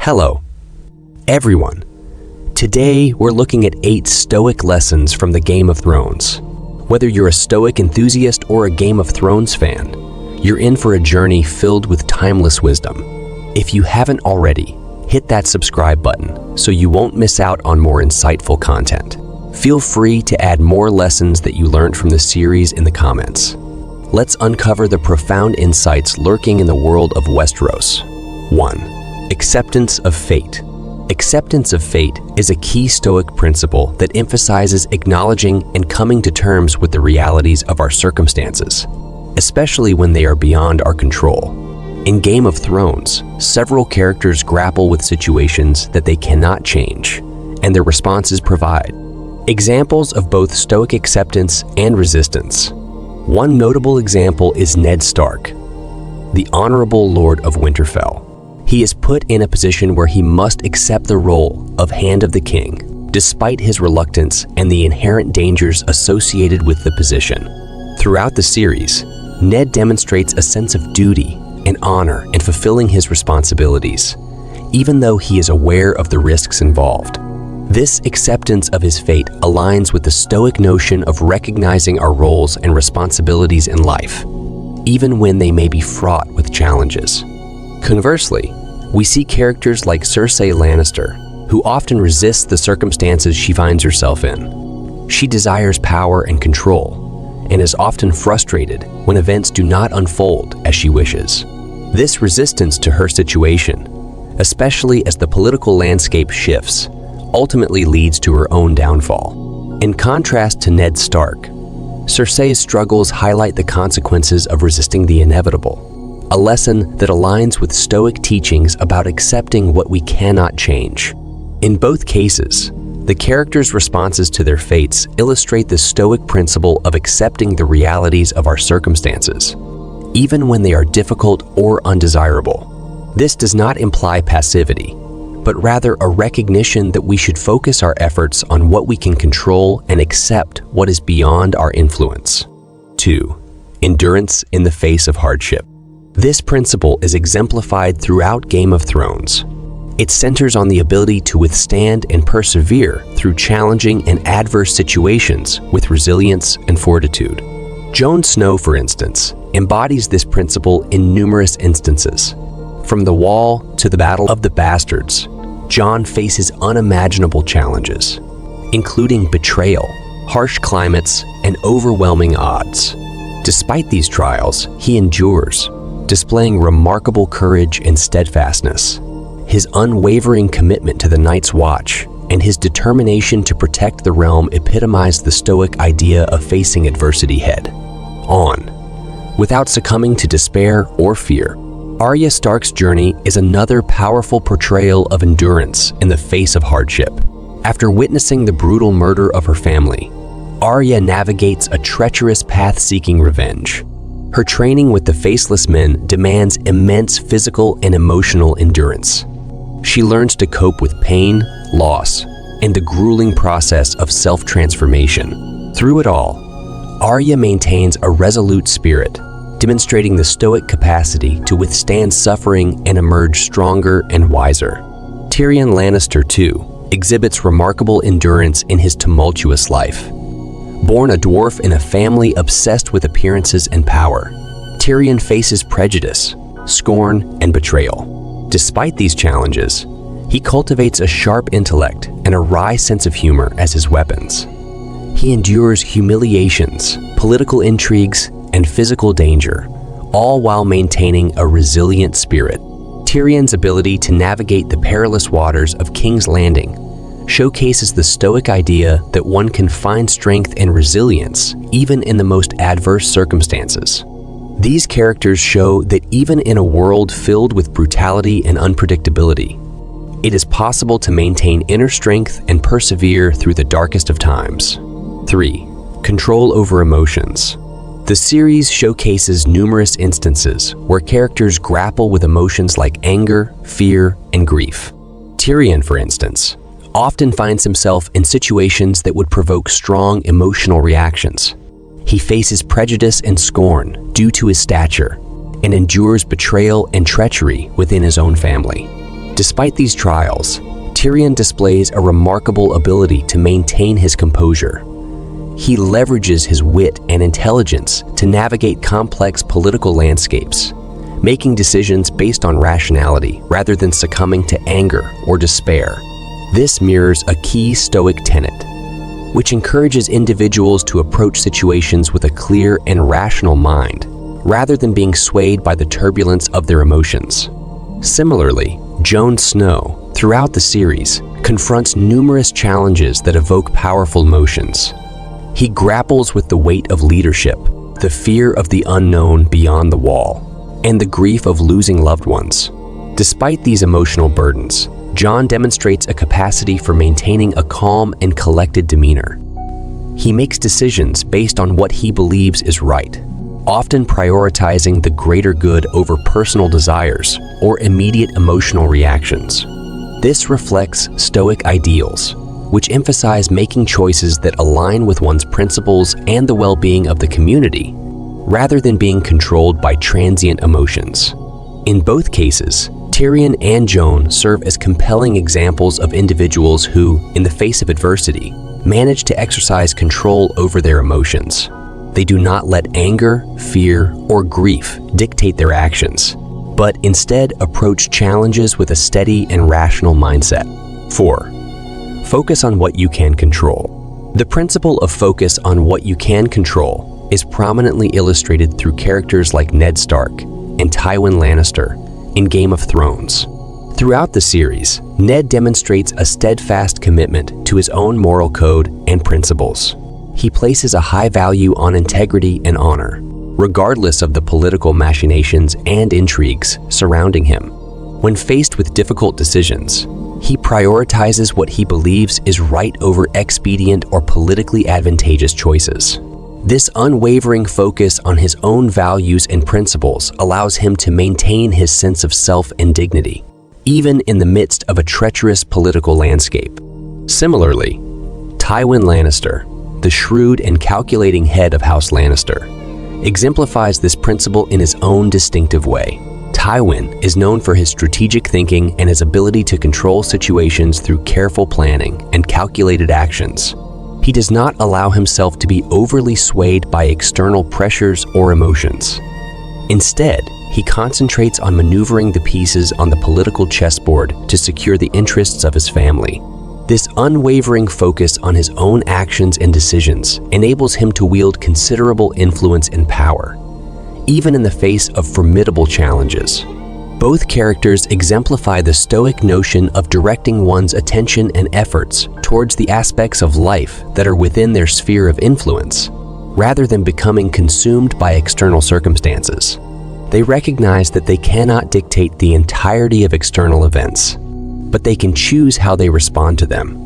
Hello, everyone. Today, we're looking at 8 Stoic lessons from the Game of Thrones. Whether you're a Stoic enthusiast or a Game of Thrones fan, you're in for a journey filled with timeless wisdom. If you haven't already, hit that subscribe button so you won't miss out on more insightful content. Feel free to add more lessons that you learned from the series in the comments. Let's uncover the profound insights lurking in the world of Westeros. 1. Acceptance of fate. Acceptance of fate is a key Stoic principle that emphasizes acknowledging and coming to terms with the realities of our circumstances, especially when they are beyond our control. In Game of Thrones, several characters grapple with situations that they cannot change, and their responses provide examples of both Stoic acceptance and resistance. One notable example is Ned Stark, the Honorable Lord of Winterfell. He is put in a position where he must accept the role of Hand of the King, despite his reluctance and the inherent dangers associated with the position. Throughout the series, Ned demonstrates a sense of duty and honor in fulfilling his responsibilities, even though he is aware of the risks involved. This acceptance of his fate aligns with the Stoic notion of recognizing our roles and responsibilities in life, even when they may be fraught with challenges. Conversely, we see characters like Cersei Lannister, who often resists the circumstances she finds herself in. She desires power and control, and is often frustrated when events do not unfold as she wishes. This resistance to her situation, especially as the political landscape shifts, ultimately leads to her own downfall. In contrast to Ned Stark, Cersei's struggles highlight the consequences of resisting the inevitable, a lesson that aligns with Stoic teachings about accepting what we cannot change. In both cases, the characters' responses to their fates illustrate the Stoic principle of accepting the realities of our circumstances, even when they are difficult or undesirable. This does not imply passivity, but rather a recognition that we should focus our efforts on what we can control and accept what is beyond our influence. 2. Endurance in the face of hardship. This principle is exemplified throughout Game of Thrones. It centers on the ability to withstand and persevere through challenging and adverse situations with resilience and fortitude. Jon Snow, for instance, embodies this principle in numerous instances. From the Wall to the Battle of the Bastards, Jon faces unimaginable challenges, including betrayal, harsh climates, and overwhelming odds. Despite these trials, he endures, displaying remarkable courage and steadfastness. His unwavering commitment to the Night's Watch and his determination to protect the realm epitomize the Stoic idea of facing adversity head-on, without succumbing to despair or fear. Arya Stark's journey is another powerful portrayal of endurance in the face of hardship. After witnessing the brutal murder of her family, Arya navigates a treacherous path seeking revenge. Her training with the Faceless Men demands immense physical and emotional endurance. She learns to cope with pain, loss, and the grueling process of self-transformation. Through it all, Arya maintains a resolute spirit, demonstrating the Stoic capacity to withstand suffering and emerge stronger and wiser. Tyrion Lannister, too, exhibits remarkable endurance in his tumultuous life. Born a dwarf in a family obsessed with appearances and power, Tyrion faces prejudice, scorn, and betrayal. Despite these challenges, he cultivates a sharp intellect and a wry sense of humor as his weapons. He endures humiliations, political intrigues, and physical danger, all while maintaining a resilient spirit. Tyrion's ability to navigate the perilous waters of King's Landing showcases the Stoic idea that one can find strength and resilience even in the most adverse circumstances. These characters show that even in a world filled with brutality and unpredictability, it is possible to maintain inner strength and persevere through the darkest of times. 3. Control over emotions. The series showcases numerous instances where characters grapple with emotions like anger, fear, and grief. Tyrion, for instance, often finds himself in situations that would provoke strong emotional reactions. He faces prejudice and scorn due to his stature and endures betrayal and treachery within his own family. Despite these trials, Tyrion displays a remarkable ability to maintain his composure. He leverages his wit and intelligence to navigate complex political landscapes, making decisions based on rationality rather than succumbing to anger or despair. This mirrors a key Stoic tenet, which encourages individuals to approach situations with a clear and rational mind, rather than being swayed by the turbulence of their emotions. Similarly, Jon Snow, throughout the series, confronts numerous challenges that evoke powerful emotions. He grapples with the weight of leadership, the fear of the unknown beyond the wall, and the grief of losing loved ones. Despite these emotional burdens, Jon demonstrates a capacity for maintaining a calm and collected demeanor. He makes decisions based on what he believes is right, often prioritizing the greater good over personal desires or immediate emotional reactions. This reflects Stoic ideals, which emphasize making choices that align with one's principles and the well-being of the community, rather than being controlled by transient emotions. In both cases, Tyrion and Jon serve as compelling examples of individuals who, in the face of adversity, manage to exercise control over their emotions. They do not let anger, fear, or grief dictate their actions, but instead approach challenges with a steady and rational mindset. 4. Focus on what you can control. The principle of focus on what you can control is prominently illustrated through characters like Ned Stark and Tywin Lannister in Game of Thrones. Throughout the series, Ned demonstrates a steadfast commitment to his own moral code and principles. He places a high value on integrity and honor, regardless of the political machinations and intrigues surrounding him. When faced with difficult decisions, he prioritizes what he believes is right over expedient or politically advantageous choices. This unwavering focus on his own values and principles allows him to maintain his sense of self and dignity, even in the midst of a treacherous political landscape. Similarly, Tywin Lannister, the shrewd and calculating head of House Lannister, exemplifies this principle in his own distinctive way. Tywin is known for his strategic thinking and his ability to control situations through careful planning and calculated actions. He does not allow himself to be overly swayed by external pressures or emotions. Instead, he concentrates on maneuvering the pieces on the political chessboard to secure the interests of his family. This unwavering focus on his own actions and decisions enables him to wield considerable influence and power, even in the face of formidable challenges. Both characters exemplify the Stoic notion of directing one's attention and efforts towards the aspects of life that are within their sphere of influence, rather than becoming consumed by external circumstances. They recognize that they cannot dictate the entirety of external events, but they can choose how they respond to them.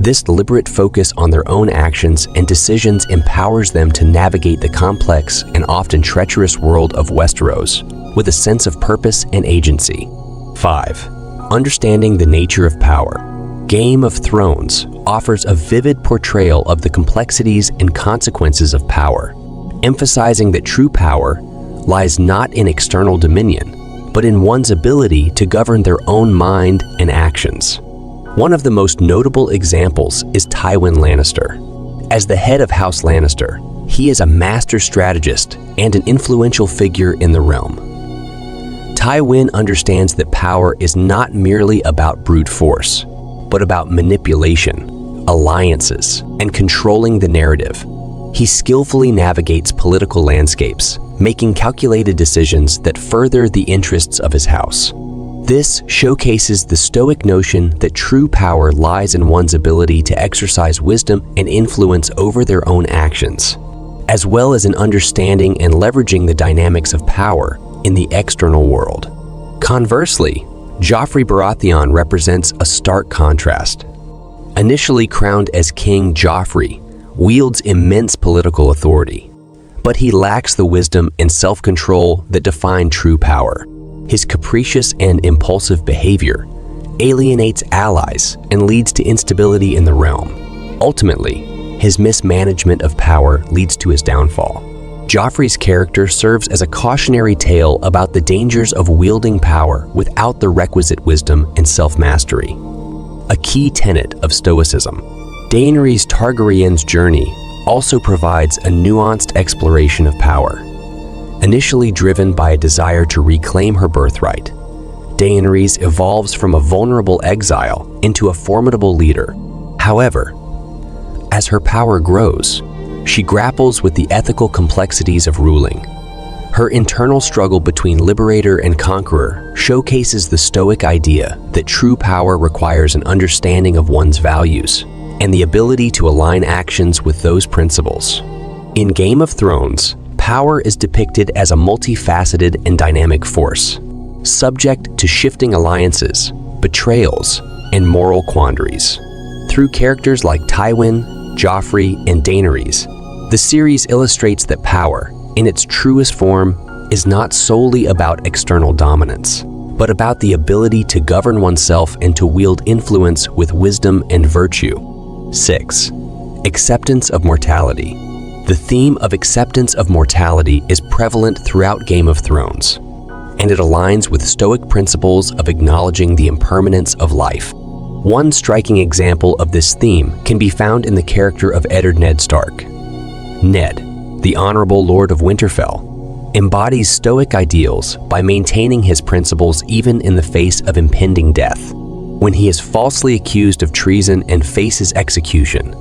This deliberate focus on their own actions and decisions empowers them to navigate the complex and often treacherous world of Westeros with a sense of purpose and agency. 5. Understanding the nature of power. Game of Thrones offers a vivid portrayal of the complexities and consequences of power, emphasizing that true power lies not in external dominion, but in one's ability to govern their own mind and actions. One of the most notable examples is Tywin Lannister. As the head of House Lannister, he is a master strategist and an influential figure in the realm. Tywin understands that power is not merely about brute force, but about manipulation, alliances, and controlling the narrative. He skillfully navigates political landscapes, making calculated decisions that further the interests of his house. This showcases the Stoic notion that true power lies in one's ability to exercise wisdom and influence over their own actions, as well as in understanding and leveraging the dynamics of power in the external world. Conversely, Joffrey Baratheon represents a stark contrast. Initially crowned as King, Joffrey wields immense political authority, but he lacks the wisdom and self-control that define true power. His capricious and impulsive behavior alienates allies and leads to instability in the realm. Ultimately, his mismanagement of power leads to his downfall. Joffrey's character serves as a cautionary tale about the dangers of wielding power without the requisite wisdom and self-mastery. A key tenet of Stoicism. Daenerys Targaryen's journey also provides a nuanced exploration of power. Initially driven by a desire to reclaim her birthright, Daenerys evolves from a vulnerable exile into a formidable leader. However, as her power grows, she grapples with the ethical complexities of ruling. Her internal struggle between liberator and conqueror showcases the Stoic idea that true power requires an understanding of one's values and the ability to align actions with those principles. In Game of Thrones, power is depicted as a multifaceted and dynamic force, subject to shifting alliances, betrayals, and moral quandaries. Through characters like Tywin, Joffrey, and Daenerys, the series illustrates that power, in its truest form, is not solely about external dominance, but about the ability to govern oneself and to wield influence with wisdom and virtue. 6. Acceptance of mortality. The theme of acceptance of mortality is prevalent throughout Game of Thrones, and it aligns with Stoic principles of acknowledging the impermanence of life. One striking example of this theme can be found in the character of Eddard Ned Stark. Ned, the Honorable Lord of Winterfell, embodies Stoic ideals by maintaining his principles even in the face of impending death. When he is falsely accused of treason and faces execution,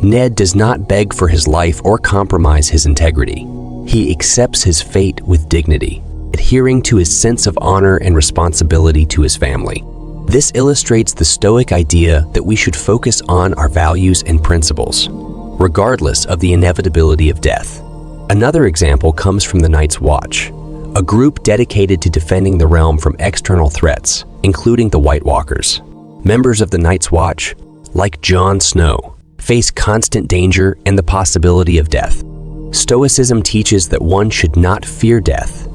Ned does not beg for his life or compromise his integrity. He accepts his fate with dignity, adhering to his sense of honor and responsibility to his family. This illustrates the Stoic idea that we should focus on our values and principles, regardless of the inevitability of death. Another example comes from the Night's Watch, a group dedicated to defending the realm from external threats, including the White Walkers. Members of the Night's Watch, like Jon Snow, face constant danger and the possibility of death. Stoicism teaches that one should not fear death,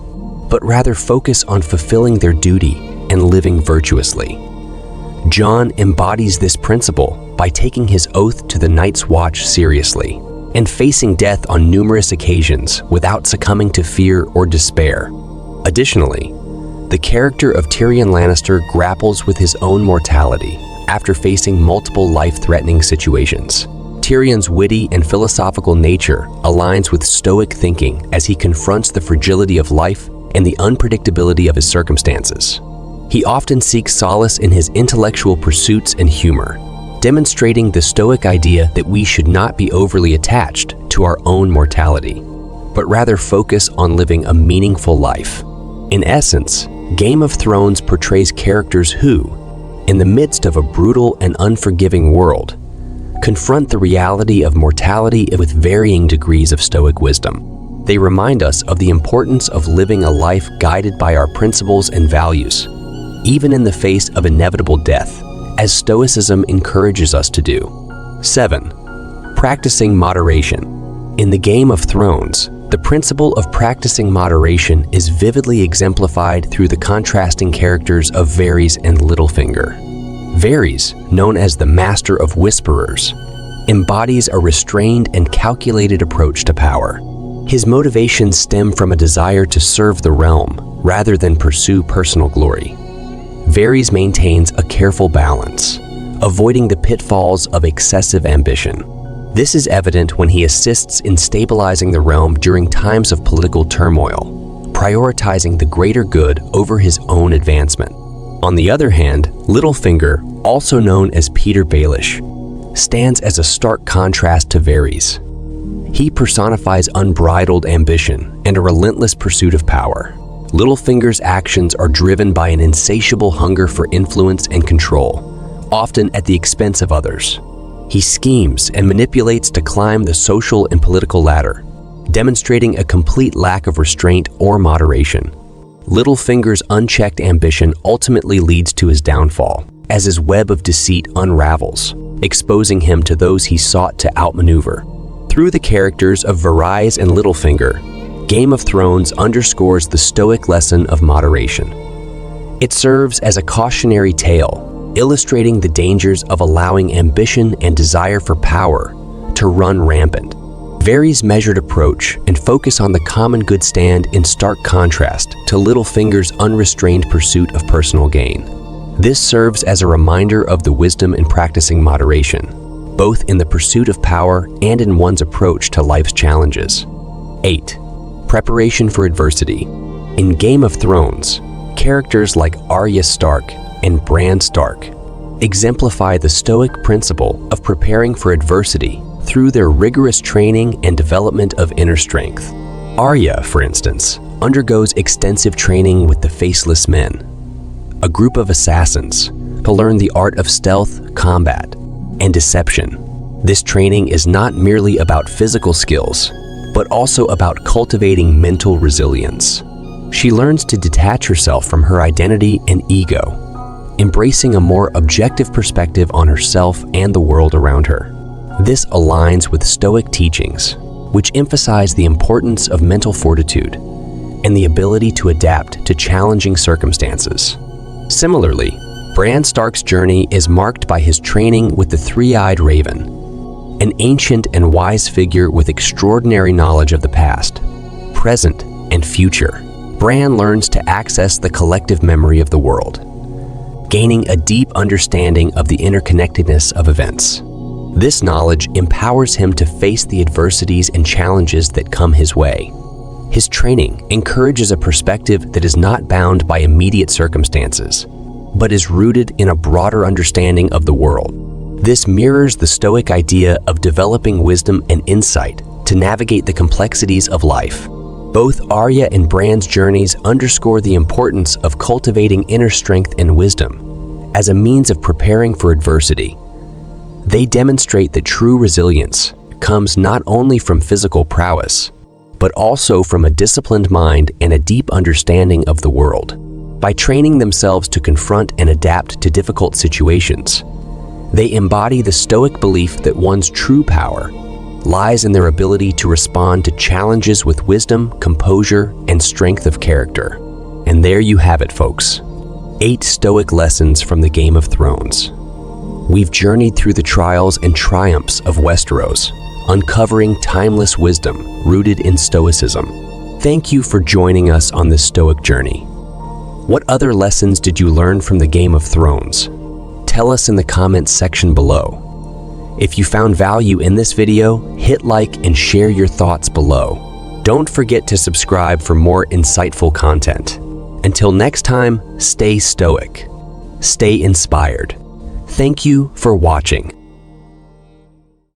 but rather focus on fulfilling their duty and living virtuously. Jon embodies this principle by taking his oath to the Night's Watch seriously and facing death on numerous occasions without succumbing to fear or despair. Additionally, the character of Tyrion Lannister grapples with his own mortality after facing multiple life-threatening situations. Tyrion's witty and philosophical nature aligns with Stoic thinking as he confronts the fragility of life and the unpredictability of his circumstances. He often seeks solace in his intellectual pursuits and humor, demonstrating the Stoic idea that we should not be overly attached to our own mortality, but rather focus on living a meaningful life. In essence, Game of Thrones portrays characters who, in the midst of a brutal and unforgiving world, confront the reality of mortality with varying degrees of Stoic wisdom. They remind us of the importance of living a life guided by our principles and values, even in the face of inevitable death, as Stoicism encourages us to do. 7. Practicing moderation. In the Game of Thrones, the principle of practicing moderation is vividly exemplified through the contrasting characters of Varys and Littlefinger. Varys, known as the Master of Whisperers, embodies a restrained and calculated approach to power. His motivations stem from a desire to serve the realm rather than pursue personal glory. Varys maintains a careful balance, avoiding the pitfalls of excessive ambition. This is evident when he assists in stabilizing the realm during times of political turmoil, prioritizing the greater good over his own advancement. On the other hand, Littlefinger, also known as Peter Baelish, stands as a stark contrast to Varys. He personifies unbridled ambition and a relentless pursuit of power. Littlefinger's actions are driven by an insatiable hunger for influence and control, often at the expense of others. He schemes and manipulates to climb the social and political ladder, demonstrating a complete lack of restraint or moderation. Littlefinger's unchecked ambition ultimately leads to his downfall, as his web of deceit unravels, exposing him to those he sought to outmaneuver. Through the characters of Varys and Littlefinger, Game of Thrones underscores the Stoic lesson of moderation. It serves as a cautionary tale, illustrating the dangers of allowing ambition and desire for power to run rampant. Varys' measured approach and focus on the common good stand in stark contrast to Littlefinger's unrestrained pursuit of personal gain. This serves as a reminder of the wisdom in practicing moderation, both in the pursuit of power and in one's approach to life's challenges. 8. Preparation for adversity. In Game of Thrones, characters like Arya Stark and Bran Stark exemplify the Stoic principle of preparing for adversity through their rigorous training and development of inner strength. Arya, for instance, undergoes extensive training with the Faceless Men, a group of assassins, to learn the art of stealth, combat, and deception. This training is not merely about physical skills, but also about cultivating mental resilience. She learns to detach herself from her identity and ego, embracing a more objective perspective on herself and the world around her. This aligns with Stoic teachings, which emphasize the importance of mental fortitude and the ability to adapt to challenging circumstances. Similarly, Bran Stark's journey is marked by his training with the Three-Eyed Raven, an ancient and wise figure with extraordinary knowledge of the past, present, and future. Bran learns to access the collective memory of the world, gaining a deep understanding of the interconnectedness of events. This knowledge empowers him to face the adversities and challenges that come his way. His training encourages a perspective that is not bound by immediate circumstances, but is rooted in a broader understanding of the world. This mirrors the Stoic idea of developing wisdom and insight to navigate the complexities of life. Both Arya and Bran's journeys underscore the importance of cultivating inner strength and wisdom as a means of preparing for adversity. They demonstrate that true resilience comes not only from physical prowess, but also from a disciplined mind and a deep understanding of the world. By training themselves to confront and adapt to difficult situations, they embody the Stoic belief that one's true power lies in their ability to respond to challenges with wisdom, composure, and strength of character. And there you have it, folks. 8 Stoic lessons from the Game of Thrones. We've journeyed through the trials and triumphs of Westeros, uncovering timeless wisdom rooted in Stoicism. Thank you for joining us on this Stoic journey. What other lessons did you learn from the Game of Thrones? Tell us in the comments section below. If you found value in this video, hit like and share your thoughts below. Don't forget to subscribe for more insightful content. Until next time, stay stoic. Stay inspired. Thank you for watching.